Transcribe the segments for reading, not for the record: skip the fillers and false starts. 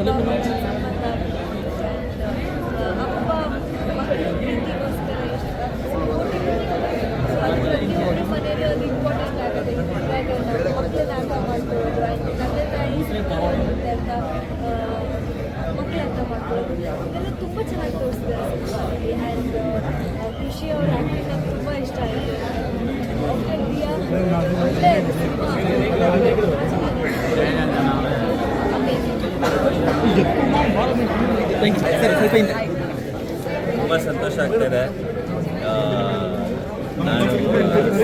ಸಂಬಂಧ ಅಪ್ಪ ಮಕ್ಕಳ ಪ್ರೀತಿಗೋಸ್ಕರ ಎಷ್ಟು ಸೊ ಅದು ಪ್ರತಿಯೊಂದು ಮನೆಯಲ್ಲೂ ಅದು ಇಂಪಾರ್ಟೆಂಟ್ ಆಗುತ್ತೆ. ಇವಾಗ ನಾವು ಮಕ್ಕಳನ್ನ ಅರ್ಥ ಮಾಡ್ಕೊಳ್ಳೋದು ಆ್ಯಂಡ್ ತಂದೆ ತಾಯಿ ಅಂತ ಮಕ್ಕಳು ಅರ್ಥ ಮಾಡ್ಕೊಳ್ಳೋದು ಇದೆಲ್ಲ ತುಂಬ ಚೆನ್ನಾಗಿ ತೋರಿಸ್ತಾರೆ ಸಿನಿಮಾದಲ್ಲಿ. ಆ್ಯಂಡ್ ಖುಷಿ ಅವ್ರ ಆ್ಯಕ್ಟಿಂಗ್ ನಂಗೆ ತುಂಬ ಇಷ್ಟ ಆಯಿತು. ಒಳ್ಳೆ ತುಂಬ ಸಂತೋಷ ಆಗ್ತಾಯಿದೆ. ನಾನು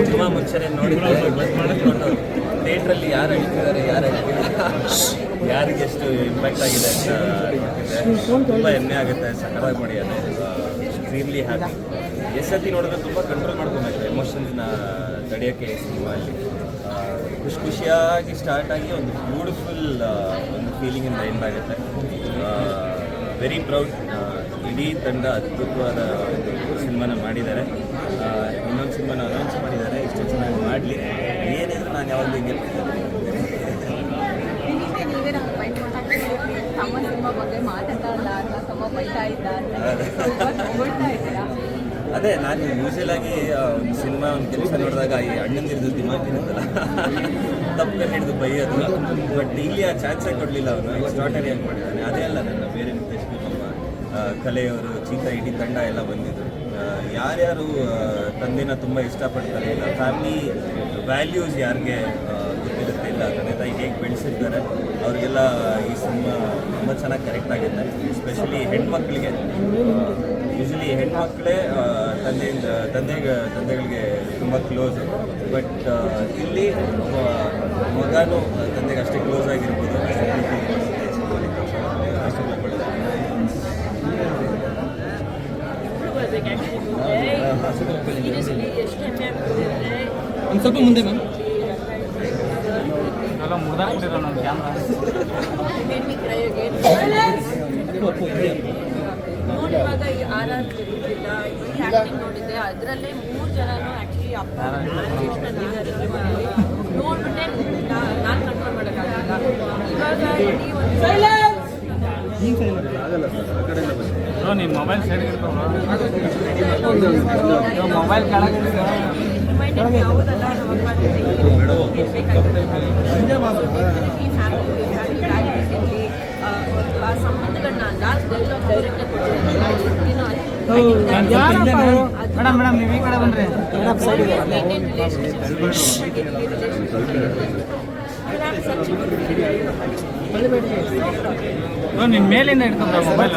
ಸಿನಿಮಾ ಮುಂಚೆನೇ ನೋಡಿದ್ದೆ, ಥಿಯೇಟ್ರಲ್ಲಿ ಯಾರು ಹೇಳ್ತಿದ್ದಾರೆ ಯಾರು ಹೇಳ್ತಿಲ್ಲ, ಯಾರಿಗೆ ಎಷ್ಟು ಇಂಪ್ಯಾಕ್ಟ್ ಆಗಿದೆ ಅಂತ ಗೊತ್ತಿದೆ. ತುಂಬ ಹೆಮ್ಮೆ ಆಗುತ್ತೆ. ಸಕ್ಕತ್ತಾಗಿ ಮಾಡಿದ್ದಾರೆ. Extremely happy. ಎಷ್ಟು ಸತಿ ನೋಡಿದ್ರೆ ತುಂಬ ಕಂಟ್ರೋಲ್ ಮಾಡ್ಕೊಬೇಕು ಎಮೋಷನ್ಸ್ನ ತಡೆಯೋಕ್ಕೆ ಸಿನಿಮಾಲ್ಲಿ. ಖುಷಿಯಾಗಿ ಸ್ಟಾರ್ಟ್ ಆಗಿ ಒಂದು ಬ್ಯೂಟಿಫುಲ್ ಒಂದು ಫೀಲಿಂಗಿಂದ ಎಂಡ್ ಆಗುತ್ತೆ. Very proud. ಇಡೀ ತಂಡ ಅದ್ಭುತವಾದ ಒಂದು ಸಿನಿಮಾನ ಮಾಡಿದ್ದಾರೆ. ಇನ್ನೊಂದು ಸಿನಿಮಾನ ಅನೌನ್ಸ್ ಮಾಡಿದ್ದಾರೆ. ಇಷ್ಟು ಚೆನ್ನಾಗಿ ಮಾಡಲಿ. ಏನಿದ್ರು ನಾನು ಯಾವಾಗಲೂ ಹಿಂಗೆ ತಮ್ಮ ಸಿನಿಮಾ ಬಗ್ಗೆ ಮಾತಾಡಲ್ಲ ಅಂತ ತಮ್ಮ ಬೈತಾ ಇದ್ದ ಅದೇ ನಾನು ಯೂಶಲಾಗಿ ಒಂದು ಸಿನಿಮಾ ಒಂದು ಕೆಲಸ ನೋಡಿದಾಗ ಈ ಅಣ್ಣಂದಿರಿದು ದಿಮಾಕಿರುತ್ತಲ್ಲ ತಪ್ಪು ಹಿಡಿದು ಬೈಯೋದು. ಬಟ್ ಇಲ್ಲಿ ಆ ಚಾನ್ಸೇ ಕೊಡಲಿಲ್ಲ. ಅವನು ಎಕ್ಸ್ಟ್ರಾಟರಿಯಾಗಿ ಮಾಡಿದ್ದಾನೆ. ಅದೇ ಅಲ್ಲ ನನ್ನ ಬೇರೆ ನಿರ್ದೇಶಕರು, ನಮ್ಮ ಕಲೆಯವರು, ಚೀತಾ, ಇಡೀ ತಂಡ ಎಲ್ಲ ಬಂದಿದ್ದರು. ಯಾರ್ಯಾರು ತಂದೆನ ತುಂಬ ಇಷ್ಟಪಡ್ತಾರೆ, ಇಲ್ಲ ಫ್ಯಾಮಿಲಿ ವ್ಯಾಲ್ಯೂಸ್ ಯಾರಿಗೆ ಗೊತ್ತಿರುತ್ತೆ, ಇಲ್ಲ ತಂದೆ ತಾಯಿ ಹೇಗೆ ಬೆಳೆಸಿರ್ತಾರೆ, ಅವರಿಗೆಲ್ಲ ಈ ಸಿನಿಮಾ ತುಂಬ ಚೆನ್ನಾಗಿ ಕರೆಕ್ಟ್ ಆಗುತ್ತೆ. ಎಸ್ಪೆಷಲಿ ಹೆಣ್ಮಕ್ಳಿಗೆ. ಯೂಶಲಿ ಹೆಣ್ಮಕ್ಳೇ ತಂದೆಗಳಿಗೆ ತುಂಬ ಕ್ಲೋಸು. ಬಟ್ ಇಲ್ಲಿ ಮಗನೂ ತಂದೆಗೆ ಅಷ್ಟೇ ಕ್ಲೋಸ್ ಆಗಿರ್ಬೋದು. ಒಂದು ಸ್ವಲ್ಪ ಮುಂದೆ ಮ್ಯಾಮ್ ಎಲ್ಲ ಮುರಿದಾಕ್ಬಿಟ್ಟಿರೋ ನನ್ನ ಕ್ಯಾಮ್ರಾ ನೋಡುವಾಗ ಈ RR ಇದ್ದಿಲ್ಲ, ಆ್ಯಕ್ಟಿಂಗ್ ನೋಡಿದ್ದೆ. ಅದರಲ್ಲೇ 3 ಜನನೂ ಆ್ಯಕ್ಚುಲಿ ಅಪ್ಪ ನೋಡ್ಬಿಟ್ಟೆ ನಾನು ಕಂಟ್ರೋಲ್ ಮಾಡೋಕ್ಕಾಗಲ್ಲ. ಇವಾಗ ಇಡೀ ಒಂದು ನಿಮ್ಮ ಮೊಬೈಲ್ ಸೈಡ್ ಮೊಬೈಲ್ ಕೆಳಗೆ ಯಾವುದಲ್ಲ ಆ ಸಂಬಂಧಗಳನ್ನ ಲಾಸ್ಟ್ ಮೇಡಮ್ ಮೇಡಮ್ ನೀವು ಈ ಕಡೆ ಬಂದ್ರಿ ನಿನ್ನ ಮೇಲಿಂದ ಇಟ್ಕೊಂಡ್ರ ಮೊಬೈಲ್